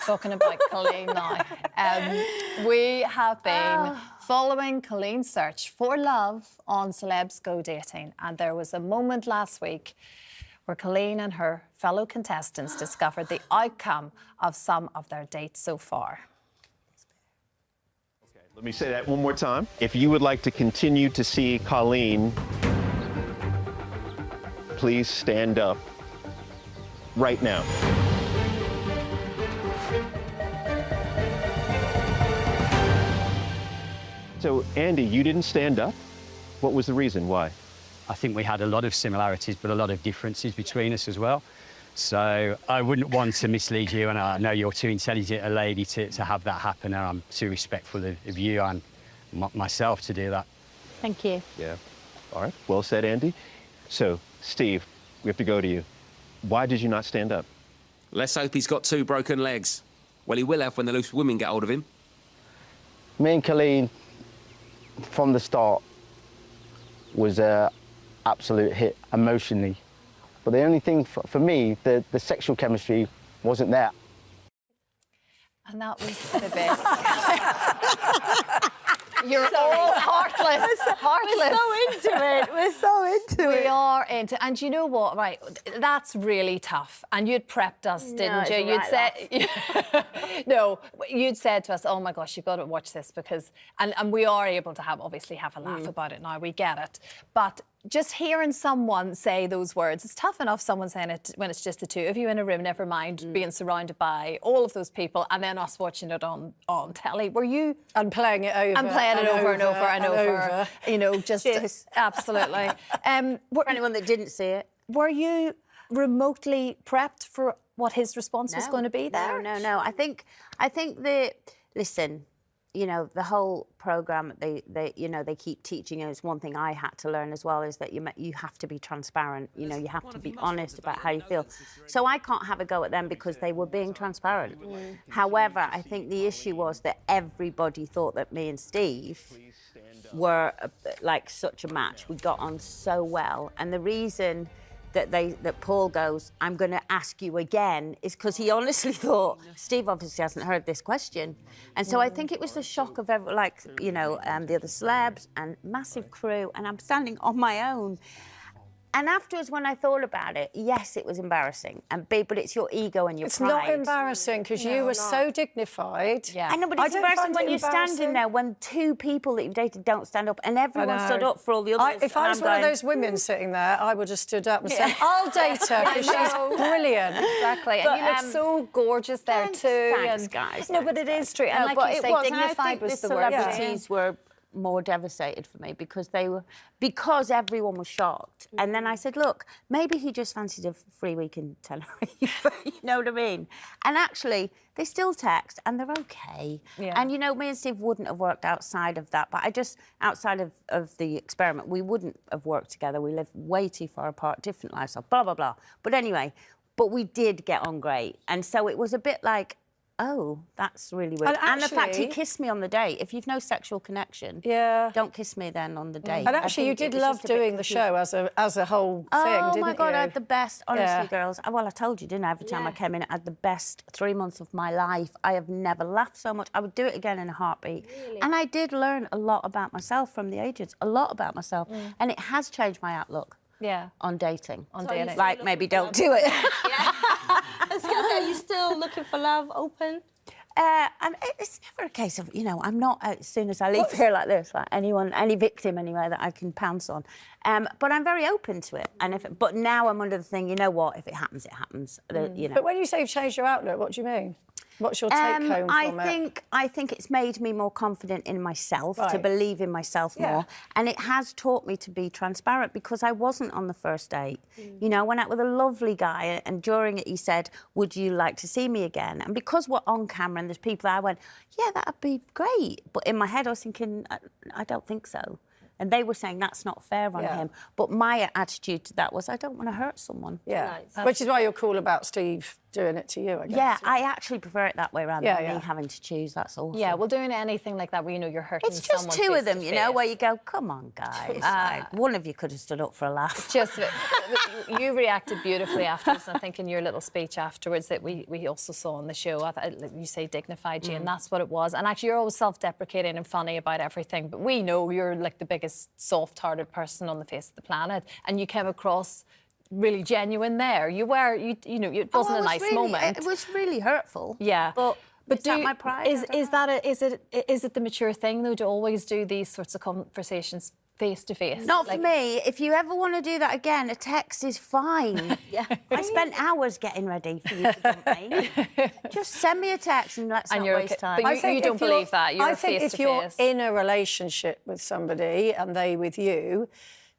talking about Coleen now. We have been following Coleen's search for love on Celebs Go Dating, and there was a moment last week where Coleen and her fellow contestants discovered the outcome of some of their dates so far. Okay, let me say that one more time. If you would like to continue to see Coleen, please stand up right now. So, Andy, you didn't stand up? What was the reason? Why? I think we had a lot of similarities, but a lot of differences between us as well. So I wouldn't want to mislead you, and I know you're too intelligent a lady to have that happen, and I'm too respectful of you and myself to do that. Thank you. Yeah. All right. Well said, Andy. So, Steve, we have to go to you. Why did you not stand up? Let's hope he's got 2 broken legs. Well, he will have when the loose women get hold of him. Me and Coleen, from the start, was an absolute hit emotionally. But the only thing for me, the sexual chemistry wasn't there. And that was the bit. You're all heartless. We're so into it. We're so into it. We are into, and you know what? Right, that's really tough. And you'd prepped us, didn't you? You'd said, no, you'd said to us, "Oh my gosh, you've got to watch this because," and we are able to obviously have a laugh about it now. We get it, but just hearing someone say those words, it's tough enough someone saying it when it's just the two of you in a room, never mind being surrounded by all of those people, and then us watching it on telly. Were you... And playing it over. And playing it over and over and over. You know, just... Cheers. Absolutely. For anyone that didn't see it. Were you remotely prepped for what his response was going to be there? No. I think listen, you know, the whole programme, they keep teaching us. One thing I had to learn as well is that you have to be transparent. You know, you have to be honest about how you feel. So I can't have a go at them because they were being transparent. However, I think the issue was that everybody thought that me and Steve were like such a match. We got on so well, and the reason that Paul goes, "I'm going to ask you again," is because he honestly thought Steve obviously hasn't heard this question, and so I think it was the shock of the other celebs and massive crew, and I'm standing on my own. And afterwards, when I thought about it, yes, it was embarrassing, but it's your ego and your pride. It's not embarrassing because you were so dignified. Yeah. I know, but it's embarrassing when you're standing there when 2 people that you've dated don't stand up, and everyone stood up for all the others. If I was one of those women sitting there, I would have stood up and said, "I'll date her because she's brilliant." Exactly. But, and you look so gorgeous there too. Thanks, guys. No, but it is true. And but like you say, dignified was the word. Celebrities were more devastated for me because everyone was shocked. And then I said, look, maybe he just fancied a free week in Tenerife. You know what I mean? And actually, they still text and they're okay. Yeah. And you know, me and Steve wouldn't have worked outside of that, but outside of the experiment, we wouldn't have worked together. We live way too far apart, different lifestyle, blah, blah, blah. But anyway, we did get on great. And so it was a bit like, oh, that's really weird. And the fact he kissed me on the date. If you've no sexual connection, don't kiss me then on the date. And actually, you did love doing the show as a whole thing, didn't you? Oh, my God, I had the best, honestly, girls. Well, I told you, didn't I? Every time I came in, I had the best 3 months of my life. I have never laughed so much. I would do it again in a heartbeat. Really? And I did learn a lot about myself from the agents, a lot about myself. And it has changed my outlook. Yeah, on dating. Like, maybe don't do it. Are you still looking for love, open? It's never a case of, you know, I'm not, as soon as I leave here like this, like any victim anyway that I can pounce on. But I'm very open to it. But now I'm under the thing, you know what, if it happens, it happens. You know. But when you say you've changed your outlook, what do you mean? What's your take home from it? I think it's made me more confident in myself, to believe in myself more. And it has taught me to be transparent because I wasn't on the first date. You know, I went out with a lovely guy and during it he said, "Would you like to see me again?" And because we're on camera and there's people, I went, "Yeah, that'd be great." But in my head I was thinking, I don't think so. And they were saying that's not fair on him. But my attitude to that was, I don't want to hurt someone. Yeah, which is why you're cool about Steve doing it to you, I guess. Yeah, I actually prefer it that way rather Yeah, than yeah. me having to choose. That's awful. Yeah, well, doing anything like that where you know you're hurting It's just someone two of face them, to you know, face. where you go, come on, guys. Like, one of you could have stood up for a laugh. Just you reacted beautifully afterwards, and I think in your little speech afterwards that we also saw on the show, you say dignified you, and that's what it was. And actually, you're always self-deprecating and funny about everything, but we know you're like the biggest soft-hearted person on the face of the planet, and you came across really genuine there. You were, you know, it wasn't a nice moment. It was really hurtful. Yeah. But is that my pride? Is it the mature thing though to always do these sorts of conversations face to face? Not for me. If you ever want to do that again, a text is fine. Yeah. I spent hours getting ready for you to dump me. Just send me a text and let's not waste time. But you don't believe that. You're I think face if to you're face. in a relationship with somebody and they with you,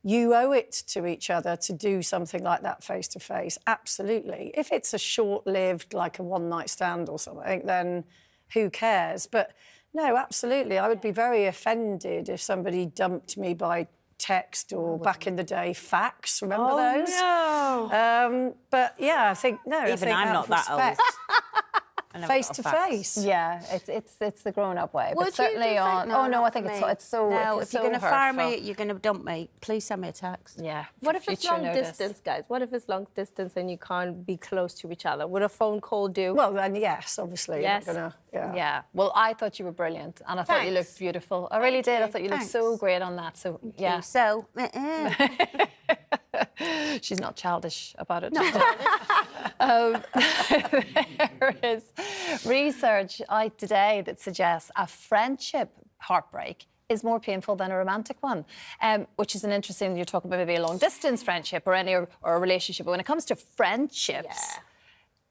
you owe it to each other to do something like that face to face. Absolutely. If it's a short-lived, like a one-night stand or something, then who cares? But no, absolutely. I would be very offended if somebody dumped me by text or back in the day fax. Remember those? No. But yeah, I think no. Even I think I'm out not of that old. respect, I never face got a to fax. face. Yeah, it's the grown-up way. Would but certainly you do on. no, Oh no, I not think for it's me. it's so. No, it's if you're so going to fire me, hurtful. you're going to dump me. Please send me a text. Yeah. What if it's future long notice. distance, guys? What if it's long distance and you can't be close to each other? Would a phone call do? Well, then yes, obviously. Yes. You're not gonna, Yeah. Well, I thought you were brilliant, and I thought you looked beautiful. I really did. I thought you looked so great on that. So yeah. So, She's not childish about it. No. There is research out today that suggests a friendship heartbreak is more painful than a romantic one, which is an interesting. You're talking about maybe a long distance friendship or or a relationship, but when it comes to friendships,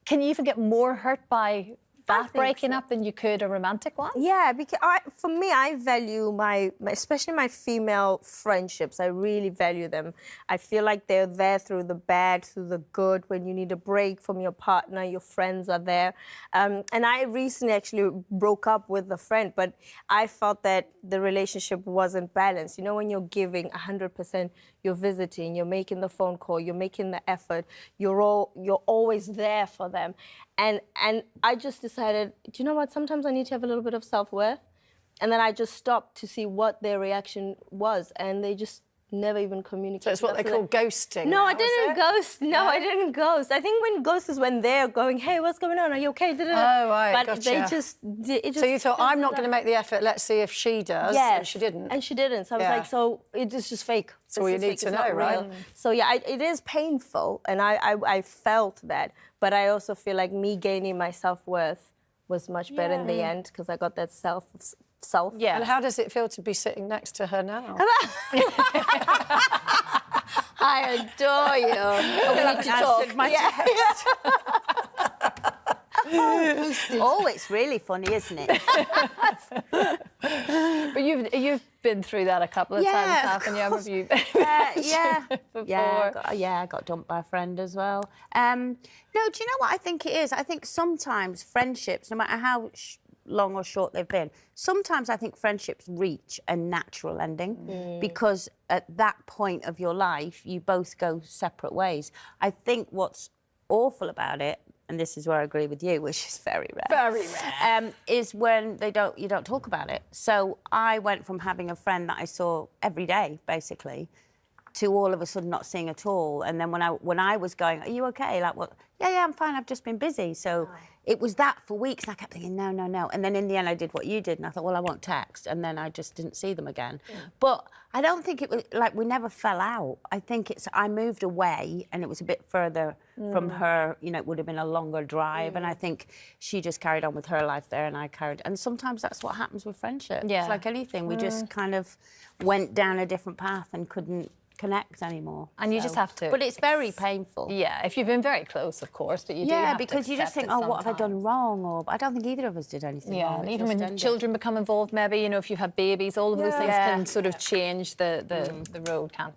can you even get more hurt by that breaking up than you could a romantic one? Yeah, because for me, I value my especially my female friendships. I really value them. I feel like they're there through the bad, through the good. When you need a break from your partner, your friends are there. And I recently actually broke up with a friend, but I felt that the relationship wasn't balanced. You know, when you're giving 100%, you're visiting, you're making the phone call, you're making the effort, you're always there for them. And I just decided, do you know what? Sometimes I need to have a little bit of self-worth. And then I just stopped to see what their reaction was. And they just never even communicated. So it's what they call ghosting. No, now, I didn't ghost. No, I didn't ghost. I think when ghost is when they're going, hey, what's going on? Are you okay? Oh, right, but gotcha. they just, it just... So you thought, I'm not going to make the effort, let's see if she does. Yes. And she didn't. And she didn't. So I was like, so it's just fake. That's all you need to know, right? So yeah, it is painful. And I felt that. But I also feel like me gaining my self-worth was much better in the end because I got that self. Yeah. And how does it feel to be sitting next to her now? I adore you. We need to talk. oh, it's really funny, isn't it? But you've been through that a couple of times, haven't you? Have you? I got dumped by a friend as well. No, do you know what I think it is? I think sometimes friendships, no matter how long or short they've been, sometimes I think friendships reach a natural ending because at that point of your life, you both go separate ways. I think what's awful about it, and this is where I agree with you, which is very rare, is when you don't talk about it. So I went from having a friend that I saw every day, basically, to all of a sudden not seeing at all. And then when I was going, are you okay? Like, what? Yeah, I'm fine. I've just been busy. So it was that for weeks. And I kept thinking, no. And then in the end, I did what you did. And I thought, well, I won't text. And then I just didn't see them again. Yeah. But I don't think it was, like, we never fell out. I think I moved away and it was a bit further from her. You know, it would have been a longer drive. And I think she just carried on with her life there and I carried. And sometimes that's what happens with friendship. Yeah. It's like anything. We just kind of went down a different path and couldn't connect anymore. And you just have to. But it's very painful. Yeah, if you've been very close, of course, but you do have because to you just think, oh, what have I done wrong? Or I don't think either of us did anything wrong. And even when children become involved, maybe, you know, if you have babies, all of those things can sort of change the road, can't they?